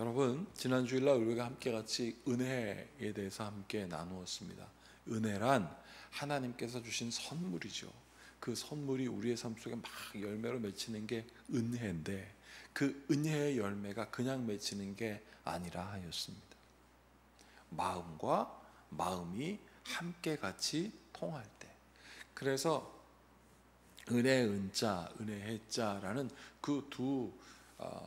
여러분, 지난 주일날 우리가 함께 같이 은혜에 대해서 함께 나누었습니다. 은혜란 하나님께서 주신 선물이죠. 그 선물이 우리의 삶 속에 막 열매로 맺히는 게 은혜인데, 그 은혜의 열매가 그냥 맺히는 게 아니라 하였습니다. 마음과 마음이 함께 같이 통할 때, 그래서 은혜 은자, 은혜 해자라는 그 두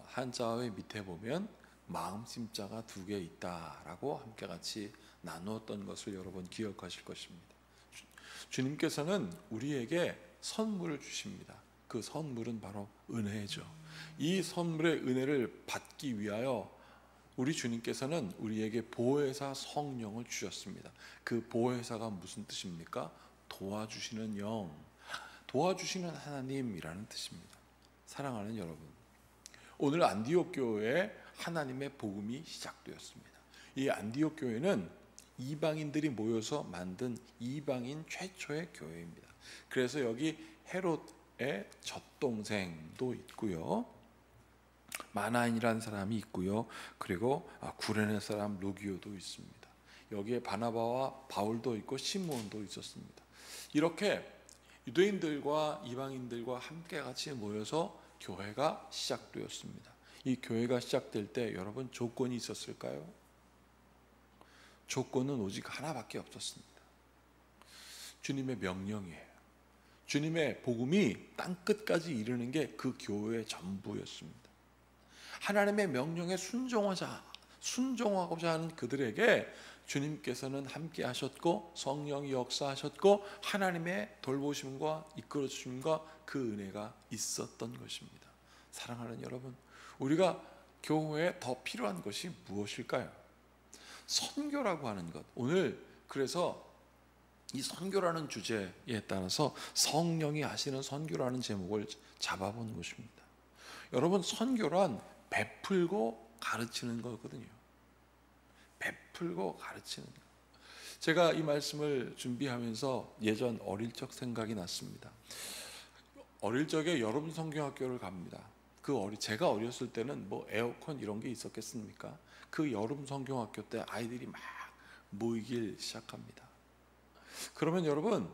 한자의 밑에 보면 마음 심자가 두 개 있다라고 함께 같이 나누었던 것을 여러분 기억하실 것입니다. 주님께서는 우리에게 선물을 주십니다. 그 선물은 바로 은혜죠. 이 선물의 은혜를 받기 위하여 우리 주님께서는 우리에게 보혜사 성령을 주셨습니다. 그 보혜사가 무슨 뜻입니까? 도와주시는 영, 도와주시는 하나님이라는 뜻입니다. 사랑하는 여러분, 오늘 안디옥 교회에 하나님의 복음이 시작되었습니다. 이 안디옥 교회는 이방인들이 모여서 만든 이방인 최초의 교회입니다. 그래서 여기 헤롯의 젖동생도 있고요, 마나인이라는 사람이 있고요, 그리고 구레네 사람 루기오도 있습니다. 여기에 바나바와 바울도 있고 시므온도 있었습니다. 이렇게 유대인들과 이방인들과 함께 같이 모여서 교회가 시작되었습니다. 이 교회가 시작될 때 여러분 조건이 있었을까요? 조건은 오직 하나밖에 없었습니다. 주님의 명령이에요. 주님의 복음이 땅끝까지 이르는 게 그 교회의 전부였습니다. 하나님의 명령에 순종하고자 하는 그들에게 주님께서는 함께 하셨고 성령이 역사하셨고 하나님의 돌보심과 이끌어 주심과 그 은혜가 있었던 것입니다. 사랑하는 여러분, 우리가 교회에 더 필요한 것이 무엇일까요? 선교라고 하는 것. 오늘 그래서 이 선교라는 주제에 따라서 성령이 하시는 선교라는 제목을 잡아본 것입니다. 여러분, 선교란 베풀고 가르치는 거거든요. 베풀고 가르치는 거. 제가 이 말씀을 준비하면서 예전 어릴 적 생각이 났습니다. 어릴 적에 여름 성경학교를 갑니다. 제가 어렸을 때는 뭐 에어컨 이런 게 있었겠습니까? 그 여름 성경학교 때 아이들이 막 모이길 시작합니다. 그러면 여러분,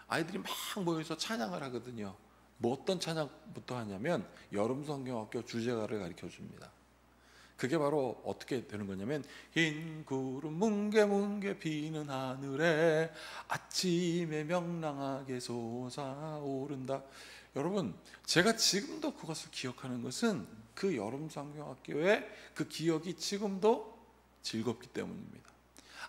아이들이 막 모여서 찬양을 하거든요. 뭐 어떤 찬양부터 하냐면 여름 성경학교 주제가를 가르쳐 줍니다. 그게 바로 어떻게 되는 거냐면, 흰 구름 뭉게뭉게 비는 하늘에 아침에 명랑하게 솟아오른다. 여러분, 제가 지금도 그것을 기억하는 것은 그 여름 성경학교의 그 기억이 지금도 즐겁기 때문입니다.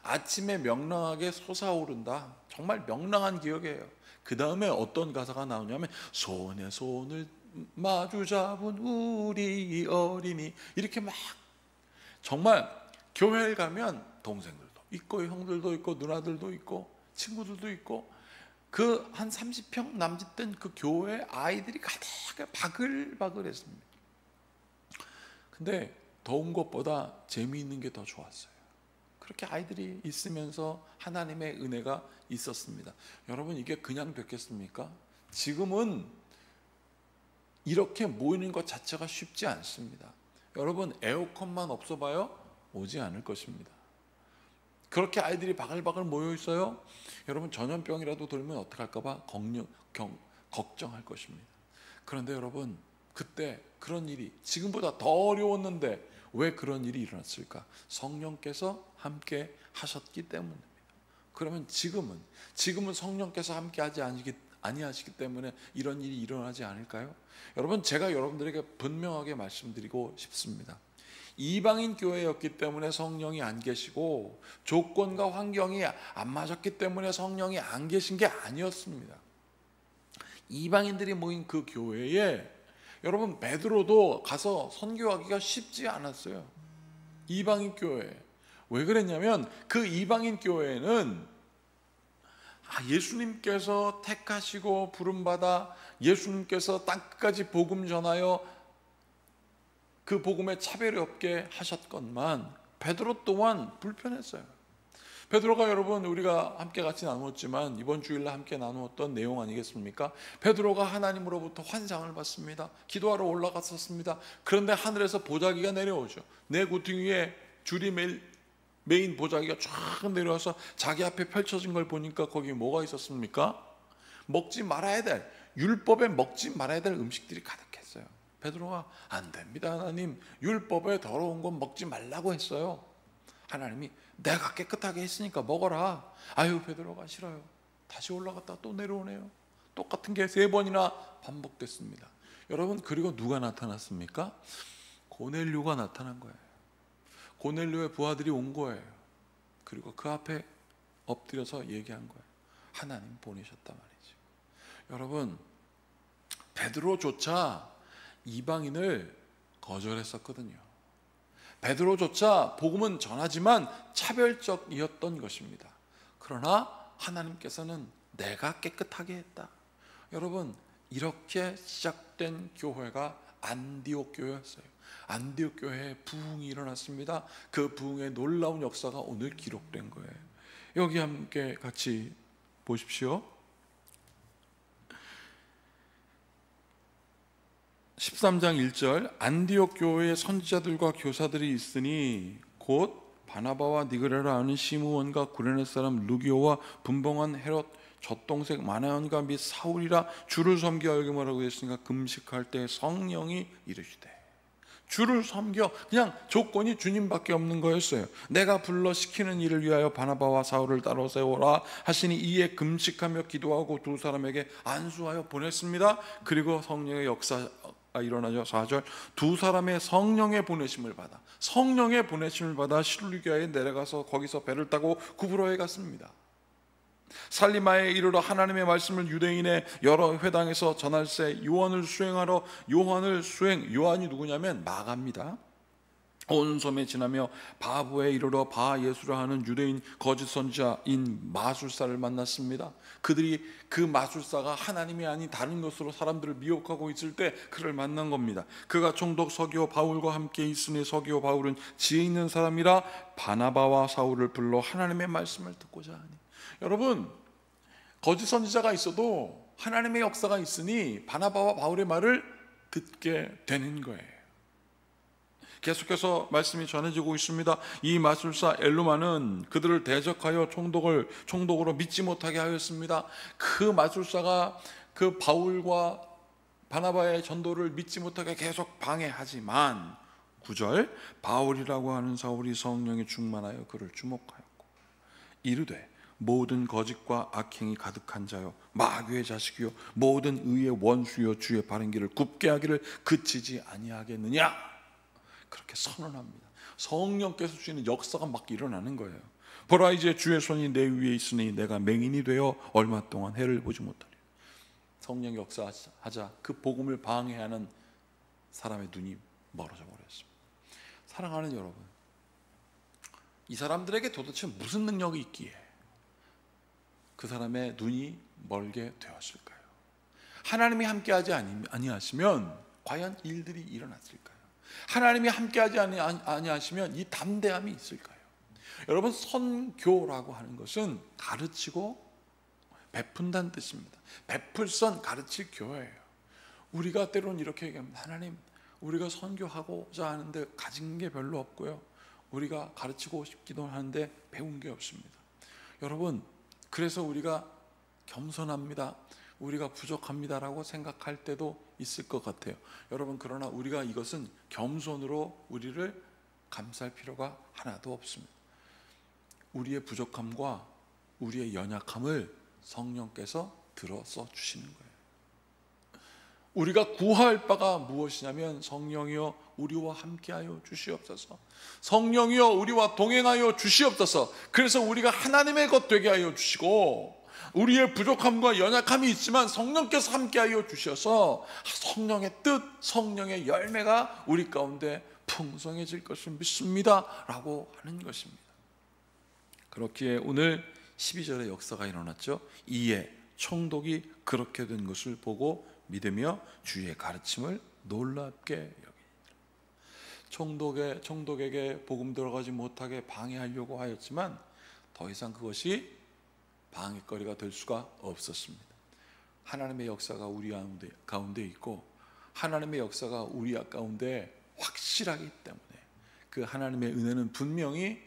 아침에 명랑하게 솟아오른다. 정말 명랑한 기억이에요. 그 다음에 어떤 가사가 나오냐면, 손에 손을 마주 잡은 우리 어린이. 이렇게 막 정말 교회에 가면 동생들도 있고 형들도 있고 누나들도 있고 친구들도 있고 그 한 30평 남짓된 그 교회에 아이들이 가득 바글바글했습니다. 근데 더운 것보다 재미있는 게 더 좋았어요. 그렇게 아이들이 있으면서 하나님의 은혜가 있었습니다. 여러분, 이게 그냥 됐겠습니까? 지금은 이렇게 모이는 것 자체가 쉽지 않습니다. 여러분, 에어컨만 없어봐요? 오지 않을 것입니다. 그렇게 아이들이 바글바글 모여 있어요? 여러분, 전염병이라도 돌면 어떡할까봐 걱정할 것입니다. 그런데 여러분, 그때 그런 일이 지금보다 더 어려웠는데 왜 그런 일이 일어났을까? 성령께서 함께 하셨기 때문입니다. 그러면 지금은 성령께서 함께 하지 아니하시기 때문에 이런 일이 일어나지 않을까요? 여러분, 제가 여러분들에게 분명하게 말씀드리고 싶습니다. 이방인 교회였기 때문에 성령이 안 계시고 조건과 환경이 안 맞았기 때문에 성령이 안 계신 게 아니었습니다. 이방인들이 모인 그 교회에 여러분, 베드로도 가서 선교하기가 쉽지 않았어요. 이방인 교회. 왜 그랬냐면 그 이방인 교회는 예수님께서 택하시고 부름받아 예수님께서 땅끝까지 복음 전하여 그 복음에 차별이 없게 하셨건만 베드로 또한 불편했어요. 베드로가 여러분 우리가 함께 같이 나누었지만 이번 주일날 함께 나누었던 내용 아니겠습니까? 베드로가 하나님으로부터 환상을 받습니다. 기도하러 올라갔었습니다. 그런데 하늘에서 보자기가 내려오죠. 내 구퉁이 위에 줄이 메인 보자기가 쫙 내려와서 자기 앞에 펼쳐진 걸 보니까 거기 뭐가 있었습니까? 먹지 말아야 될, 율법에 먹지 말아야 될 음식들이 가득했어요. 베드로가 안 됩니다 하나님, 율법에 더러운 건 먹지 말라고 했어요. 하나님이 내가 깨끗하게 했으니까 먹어라. 아유, 베드로가 싫어요. 다시 올라갔다 또 내려오네요. 똑같은 게 3번이나 반복됐습니다. 여러분, 그리고 누가 나타났습니까? 고넬료가 나타난 거예요. 고넬료의 부하들이 온 거예요. 그리고 그 앞에 엎드려서 얘기한 거예요. 하나님 보내셨단 말이죠. 여러분, 베드로조차 이방인을 거절했었거든요. 베드로조차 복음은 전하지만 차별적이었던 것입니다. 그러나 하나님께서는 내가 깨끗하게 했다. 여러분, 이렇게 시작된 교회가 안디옥 교회였어요. 안디옥 교회에 부흥이 일어났습니다. 그 부흥의 놀라운 역사가 오늘 기록된 거예요. 여기 함께 같이 보십시오. 13장 1절, 안디옥 교회에 선지자들과 교사들이 있으니 곧 바나바와 니그레라 하는 시므온과 구레네 사람 루기오와 분봉한 헤롯 젖동생 마나연과 및 사울이라 주를 섬겨 여기 뭐라고 했으니까 금식할 때 성령이 이르시되. 주를 섬겨, 그냥 조건이 주님밖에 없는 거였어요. 내가 불러 시키는 일을 위하여 바나바와 사울을 따로 세워라 하시니 이에 금식하며 기도하고 두 사람에게 안수하여 보냈습니다. 그리고 성령의 역사가 일어나죠. 4절, 두 사람의 성령의 보내심을 받아 실루기아에 내려가서 거기서 배를 타고 구브로에 갔습니다. 살리마에 이르러 하나님의 말씀을 유대인의 여러 회당에서 전할세 요한을 수행하러 요한이 누구냐면 마가입니다. 온 섬에 지나며 바부에 이르러 바 예수라 하는 유대인 거짓 선지자인 마술사를 만났습니다. 그들이 그 마술사가 하나님이 아닌 다른 것으로 사람들을 미혹하고 있을 때 그를 만난 겁니다. 그가 총독 서기오 바울과 함께 있으니 서기오 바울은 지혜 있는 사람이라 바나바와 사울을 불러 하나님의 말씀을 듣고자 하니. 여러분, 거짓 선지자가 있어도 하나님의 역사가 있으니 바나바와 바울의 말을 듣게 되는 거예요. 계속해서 말씀이 전해지고 있습니다. 이 마술사 엘루마는 그들을 대적하여 총독으로 믿지 못하게 하였습니다. 그 마술사가 그 바울과 바나바의 전도를 믿지 못하게 계속 방해하지만 9절, 바울이라고 하는 사울이 성령에 충만하여 그를 주목하였고 이르되 모든 거짓과 악행이 가득한 자여 마귀의 자식이요 모든 의의 원수여 주의 바른 길을 굽게 하기를 그치지 아니하겠느냐. 그렇게 선언합니다. 성령께서 주시는 역사가 막 일어나는 거예요. 보라, 이제 주의 손이 내 위에 있으니 내가 맹인이 되어 얼마 동안 해를 보지 못하리. 성령 역사하자 그 복음을 방해하는 사람의 눈이 멀어져 버렸습니다. 사랑하는 여러분, 이 사람들에게 도대체 무슨 능력이 있기에 그 사람의 눈이 멀게 되었을까요? 하나님이 함께하지 아니하시면 과연 일들이 일어났을까요? 하나님이 함께하지 아니하시면 이 담대함이 있을까요? 여러분, 선교라고 하는 것은 가르치고 베푼다는 뜻입니다. 베풀선 가르칠 교회예요. 우리가 때로는 이렇게 얘기합니다. 하나님, 우리가 선교하고자 하는데 가진 게 별로 없고요, 우리가 가르치고 싶기도 하는데 배운 게 없습니다. 여러분, 그래서 우리가 겸손합니다, 우리가 부족합니다라고 생각할 때도 있을 것 같아요. 여러분, 그러나 우리가 이것은 겸손으로 우리를 감쌀 필요가 하나도 없습니다. 우리의 부족함과 우리의 연약함을 성령께서 들어서 주시는 거예요. 우리가 구할 바가 무엇이냐면 성령이여 우리와 함께하여 주시옵소서, 성령이여 우리와 동행하여 주시옵소서. 그래서 우리가 하나님의 것 되게 하여 주시고, 우리의 부족함과 연약함이 있지만 성령께서 함께하여 주셔서 성령의 뜻, 성령의 열매가 우리 가운데 풍성해질 것을 믿습니다 라고 하는 것입니다. 그렇기에 오늘 12절의 역사가 일어났죠. 이에 총독이 그렇게 된 것을 보고 믿으며 주의 가르침을 놀랍게 여기니라. 총독에게 복음 들어가지 못하게 방해하려고 하였지만 더 이상 그것이 방해거리가 될 수가 없었습니다. 하나님의 역사가 우리 가운데 있고 하나님의 역사가 우리 가운데 확실하기 때문에 그 하나님의 은혜는 분명히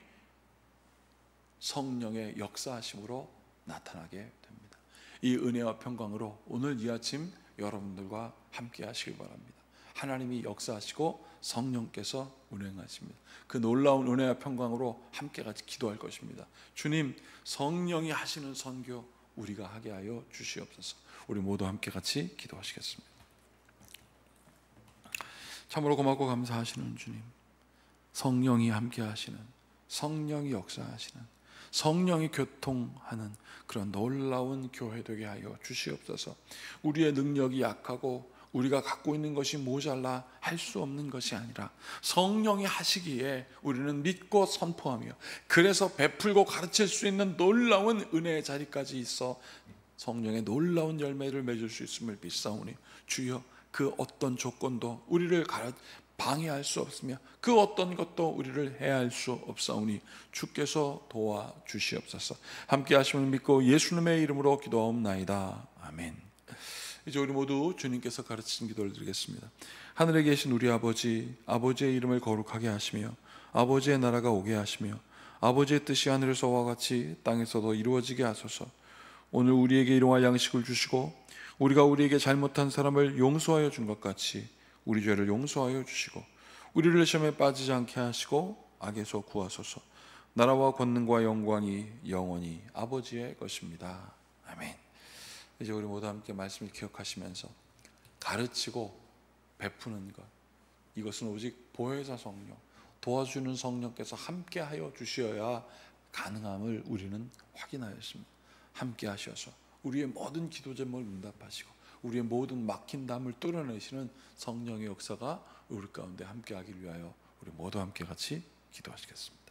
성령의 역사하심으로 나타나게 됩니다. 이 은혜와 평강으로 오늘 이 아침 여러분들과 함께 하시길 바랍니다. 하나님이 역사하시고 성령께서 운행하십니다. 그 놀라운 은혜와 평강으로 함께 같이 기도할 것입니다. 주님, 성령이 하시는 선교 우리가 하게 하여 주시옵소서. 우리 모두 함께 같이 기도하시겠습니다. 참으로 고맙고 감사하시는 주님, 성령이 함께 하시는, 성령이 역사하시는, 성령이 교통하는 그런 놀라운 교회 되게 하여 주시옵소서. 우리의 능력이 약하고 우리가 갖고 있는 것이 모자라 할 수 없는 것이 아니라 성령이 하시기에 우리는 믿고 선포하며 그래서 베풀고 가르칠 수 있는 놀라운 은혜의 자리까지 있어 성령의 놀라운 열매를 맺을 수 있음을 믿사오니 주여, 그 어떤 조건도 우리를 방해할 수 없으며 그 어떤 것도 우리를 해할 수 없사오니 주께서 도와주시옵소서. 함께 하심을 믿고 예수님의 이름으로 기도하옵나이다. 아멘. 이제 우리 모두 주님께서 가르치신 기도를 드리겠습니다. 하늘에 계신 우리 아버지, 아버지의 이름을 거룩하게 하시며 아버지의 나라가 오게 하시며 아버지의 뜻이 하늘에서와 같이 땅에서도 이루어지게 하소서. 오늘 우리에게 일용할 양식을 주시고 우리가 우리에게 잘못한 사람을 용서하여 준 것 같이 우리 죄를 용서하여 주시고 우리를 시험에 빠지지 않게 하시고 악에서 구하소서. 나라와 권능과 영광이 영원히 아버지의 것입니다. 아멘. 이제 우리 모두 함께 말씀을 기억하시면서 가르치고 베푸는 것, 이것은 오직 보혜사 성령, 도와주는 성령께서 함께 하여 주셔야 가능함을 우리는 확인하였습니다. 함께 하셔서 우리의 모든 기도 제목을 응답하시고 우리의 모든 막힌 담을 뚫어내시는 성령의 역사가 우리 가운데 함께 하길 위하여 우리 모두 함께 같이 기도하시겠습니다.